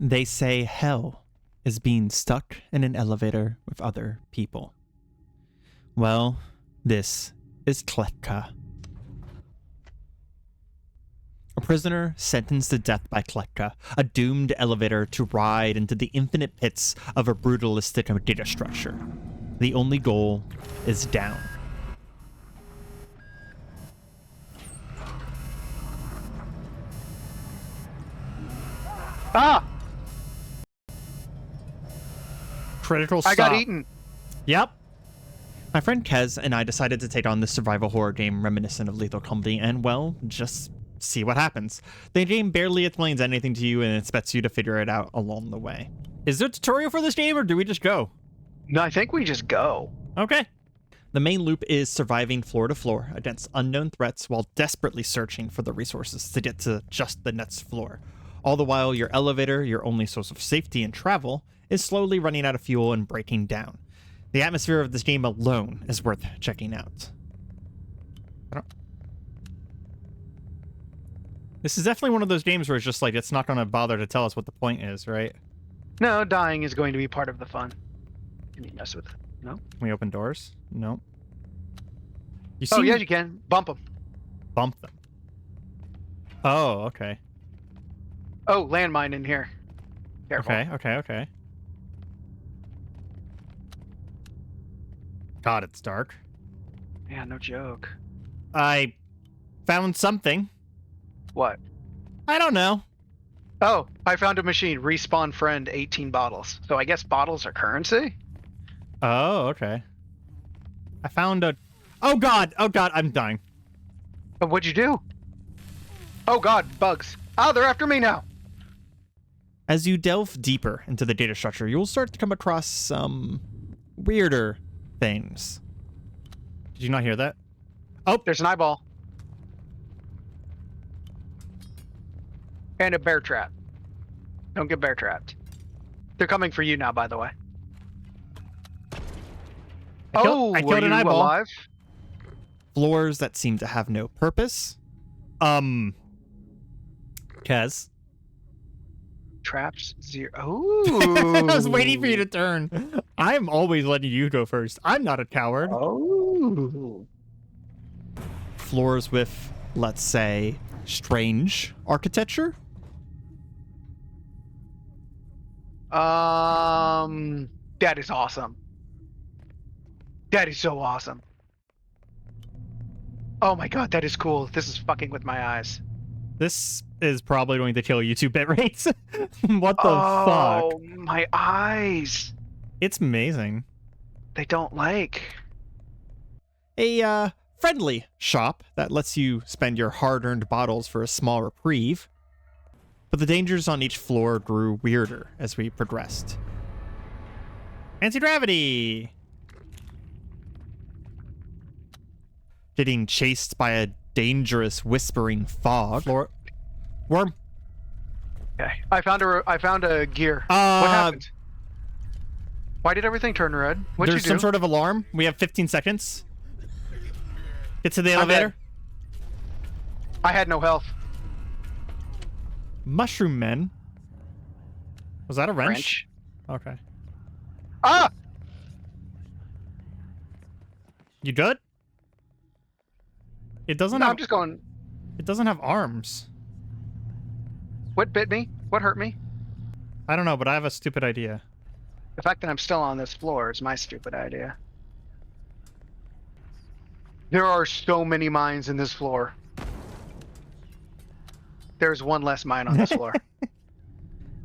They say hell is being stuck in an elevator with other people. Well, this is KLETKA. A prisoner sentenced to death by KLETKA, a doomed elevator to ride into the infinite pits of a brutalistic data structure. The only goal is down. Ah! Critical stop. I got eaten. Yep. My friend Kez and I decided to take on this survival horror game reminiscent of Lethal Company and, well, just see what happens. The game barely explains anything to you and expects you to figure it out along the way. Is there a tutorial for this game or do we just go? No, I think we just go. Okay. The main loop is surviving floor to floor against unknown threats while desperately searching for the resources to get to just the next floor. All the while, your elevator, your only source of safety and travel, is slowly running out of fuel and breaking down. The atmosphere of this game alone is worth checking out. This is definitely one of those games where it's just like, it's not going to bother to tell us what the point is, right? No, dying is going to be part of the fun. Can you mess with it? No? Can we open doors? No. You Oh, yes, you can. Bump them. Bump them. Oh, okay. Oh, landmine in here. Careful. Okay. God, it's dark. Yeah, no joke. I found something. What? I don't know. Oh, I found a machine. Respawn friend, 18 bottles. So I guess bottles are currency? Oh, okay. I found a... Oh, God, I'm dying. What'd you do? Oh, God, bugs. Oh, they're after me now. As you delve deeper into the data structure, you'll start to come across some weirder things. Did you not hear that? Oh, There's an eyeball. And a bear trap. Don't get bear trapped. They're coming for you now, by the way. I killed an eyeball. Alive? Floors that seem to have no purpose. Kez. Traps, 0. Ooh. I was waiting for you to turn. I'm always letting you go first. I'm not a coward. Oh. Floors with, let's say, strange architecture. That is awesome. That is so awesome. Oh my god, that is cool. This is fucking with my eyes. This is probably going to kill YouTube bit rates. What the fuck? Oh, my eyes. It's amazing. They don't like. A friendly shop that lets you spend your hard-earned bottles for a small reprieve. But the dangers on each floor grew weirder as we progressed. Anti-gravity! Getting chased by a dangerous whispering fog. Worm. Okay, I found a gear. What happened? Why did everything turn red? What'd you do? There's some sort of alarm. We have 15 seconds. Get to the elevator. I had no health. Mushroom men. Was that a wrench? Okay. Ah! You good? It doesn't No, have... I'm just going... It doesn't have arms. What bit me? What hurt me? I don't know, but I have a stupid idea. The fact that I'm still on this floor is my stupid idea. There are so many mines in this floor. There's one less mine on this floor.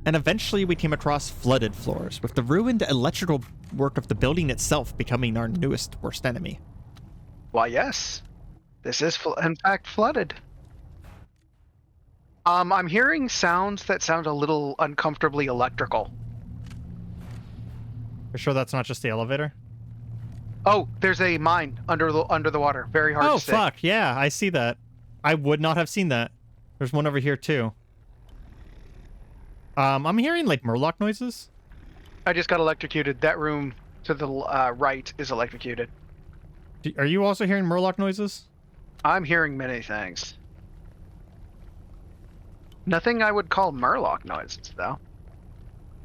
And eventually we came across flooded floors, with the ruined electrical work of the building itself becoming our newest worst enemy. Why, yes. This is, in fact, flooded. I'm hearing sounds that sound a little uncomfortably electrical. You're sure that's not just the elevator? Oh, there's a mine under the water. Very hard to see. Oh, fuck. Yeah, I see that. I would not have seen that. There's one over here, too. I'm hearing, like, Murloc noises. I just got electrocuted. That room to the right is electrocuted. Are you also hearing Murloc noises? I'm hearing many things. Nothing I would call Murloc noises, though.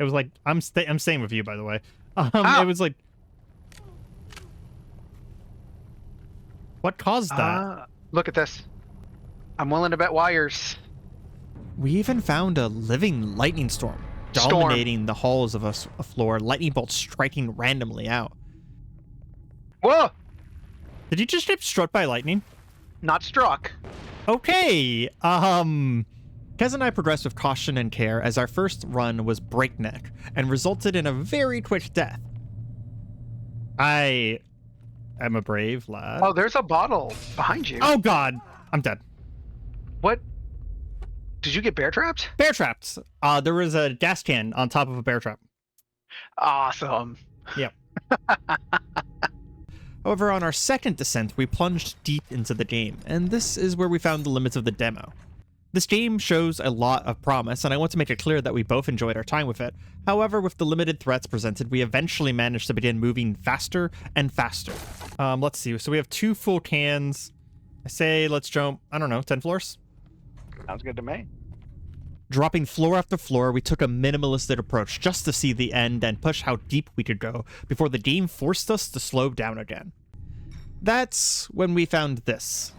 It was like, I'm staying with you, by the way. Ow! It was like, what caused that? Look at this. I'm willing to bet wires. We even found a living lightning storm dominating the halls of a floor, lightning bolts striking randomly out. Whoa! Did you just get struck by lightning? Not struck. Okay. Kez and I progressed with caution and care as our first run was breakneck and resulted in a very quick death. I am a brave lad. Oh, there's a bottle behind you. Oh God, I'm dead. What? Did you get bear trapped? Bear trapped. There was a gas can on top of a bear trap. Awesome. Yep. However, on our second descent, we plunged deep into the game, and this is where we found the limits of the demo. This game shows a lot of promise, and I want to make it clear that we both enjoyed our time with it. However, with the limited threats presented, we eventually managed to begin moving faster and faster. Let's see. So we have 2 full cans. I say let's jump, I don't know, 10 floors? Sounds good to me. Dropping floor after floor, we took a minimalistic approach just to see the end and push how deep we could go before the game forced us to slow down again. That's when we found this.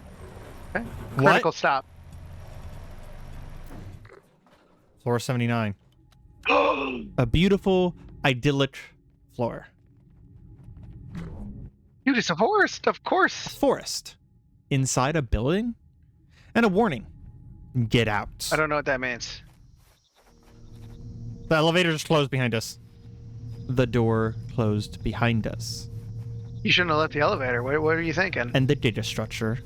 Okay. Critical What? stop. Floor 79. A beautiful, idyllic floor. Dude, it's a forest, of A course. forest. Inside a building? And a warning. Get out. I don't know what that means. The elevator just closed behind us. The door closed behind us. You shouldn't have left the elevator. What are you thinking? And the data structure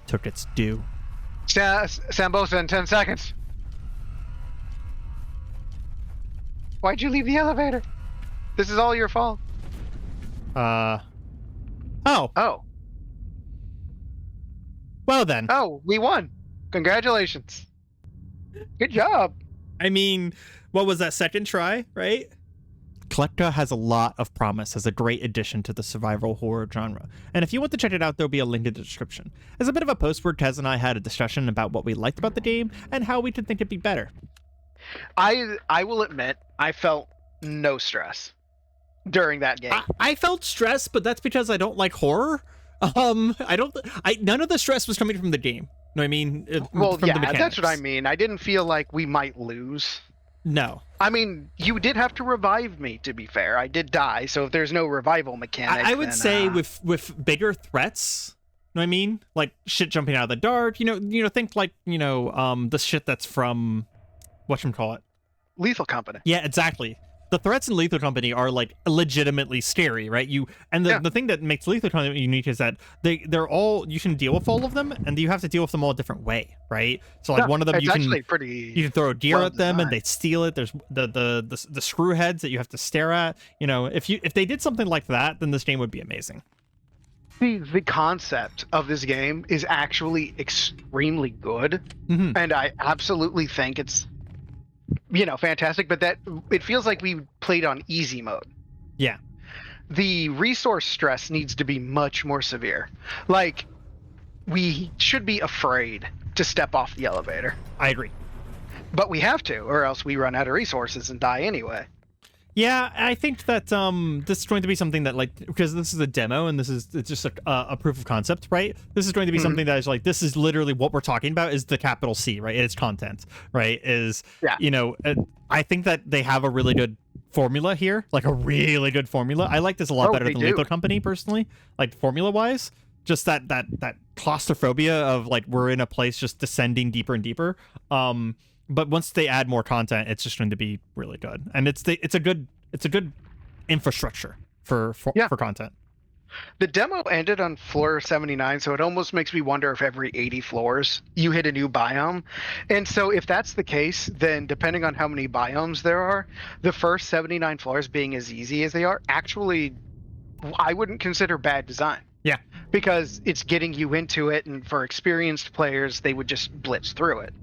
took its due. Sambosa in 10 seconds. Why'd you leave the elevator? This is all your fault. Oh. Oh. Well then. Oh, we won. Congratulations. Good job. I mean, what was that, second try, right? KLETKA has a lot of promise as a great addition to the survival horror genre. And if you want to check it out, there'll be a link in the description. As a bit of a post where Kez and I had a discussion about what we liked about the game and how we could think it'd be better. I will admit, I felt no stress during that game. I felt stress, but that's because I don't like horror. None of the stress was coming from the game. No, I mean, Well, from yeah, the mechanics. that's what I mean. I didn't feel like we might lose. No. I mean, you did have to revive me, to be fair. I did die, so if there's no revival mechanic, I would then, say with bigger threats, you know what I mean? Like shit jumping out of the dark, think like, the shit that's from, whatchamacallit? Lethal Company. Yeah, exactly. The threats in Lethal Company are like legitimately scary, right? The thing that makes Lethal Company unique is that they're all, you can deal with all of them, and you have to deal with them all a different way, right? So like one of them it's you actually can pretty you can throw a gear well at them and designed. they steal it. There's the screw heads that you have to stare at. If they did something like that, then this game would be amazing. The concept of this game is actually extremely good, Mm-hmm. and I absolutely think it's fantastic, but that it feels like we played on easy mode. Yeah. The resource stress needs to be much more severe. Like, we should be afraid to step off the elevator, I agree. but we have to, or else we run out of resources and die anyway. Yeah, I think that this is going to be something that, like, because this is a demo and it's just a proof of concept, right? This is going to be something that is like, this is literally what we're talking about is the capital C, right? It's content, right? I think that they have a really good formula here, like a really good formula. I like this a lot better than Lethal Company, personally, like formula-wise. Just that claustrophobia of like we're in a place just descending deeper and deeper. But once they add more content, it's just going to be really good, and it's a good infrastructure for content. The demo ended on floor 79, so it almost makes me wonder if every 80 floors you hit a new biome. And so if that's the case, then depending on how many biomes there are, the first 79 floors being as easy as they are, actually, I wouldn't consider bad design. Yeah. Because it's getting you into it, and for experienced players, they would just blitz through it.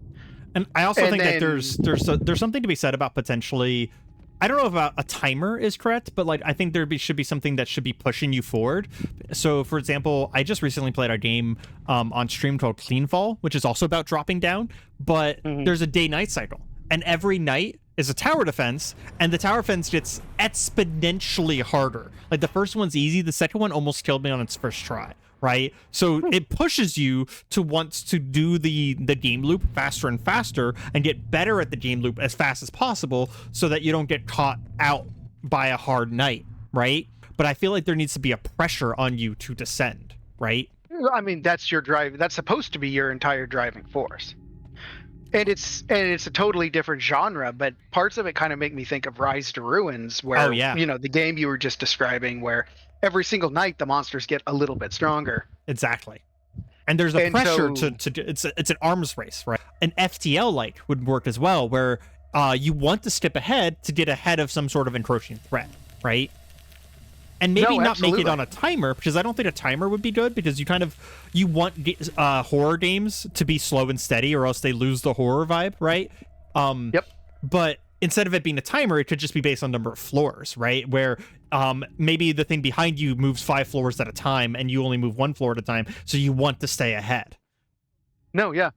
And I also think that there's something to be said about potentially, I don't know if a timer is correct, but like I think should be something that should be pushing you forward. So for example, I just recently played our game on stream called Cleanfall, which is also about dropping down, but there's a day-night cycle. And every night is a tower defense, and the tower defense gets exponentially harder. Like the first one's easy, the second one almost killed me on its first try, right? So it pushes you to want to do the game loop faster and faster and get better at the game loop as fast as possible so that you don't get caught out by a hard knight, right? But I feel like there needs to be a pressure on you to descend, right? I mean, that's your drive. That's supposed to be your entire driving force. And it's a totally different genre, but parts of it kind of make me think of Rise to Ruins, where the game you were just describing, where every single night the monsters get a little bit stronger. Exactly. And there's a pressure to it's an arms race, right? An FTL like would work as well, where you want to skip ahead to get ahead of some sort of encroaching threat, right? And maybe not make it on a timer, because I don't think a timer would be good, because you want horror games to be slow and steady, or else they lose the horror vibe, right? Yep. But instead of it being a timer, it could just be based on number of floors, right? Where maybe the thing behind you moves 5 floors at a time, and you only move 1 floor at a time, so you want to stay ahead. No, yeah.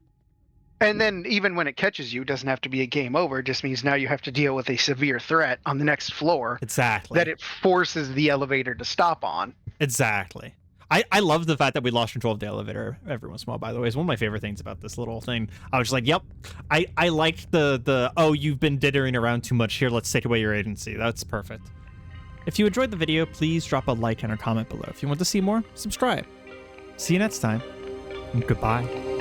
And then even when it catches you, it doesn't have to be a game over. It just means now you have to deal with a severe threat on the next floor. Exactly. That it forces the elevator to stop on. Exactly. I love the fact that we lost control of the elevator every once in a while, by the way. It's one of my favorite things about this little thing. I was just like, yep. I like the oh, you've been dithering around too much. Here, let's take away your agency. That's perfect. If you enjoyed the video, please drop a like and a comment below. If you want to see more, subscribe. See you next time, and goodbye.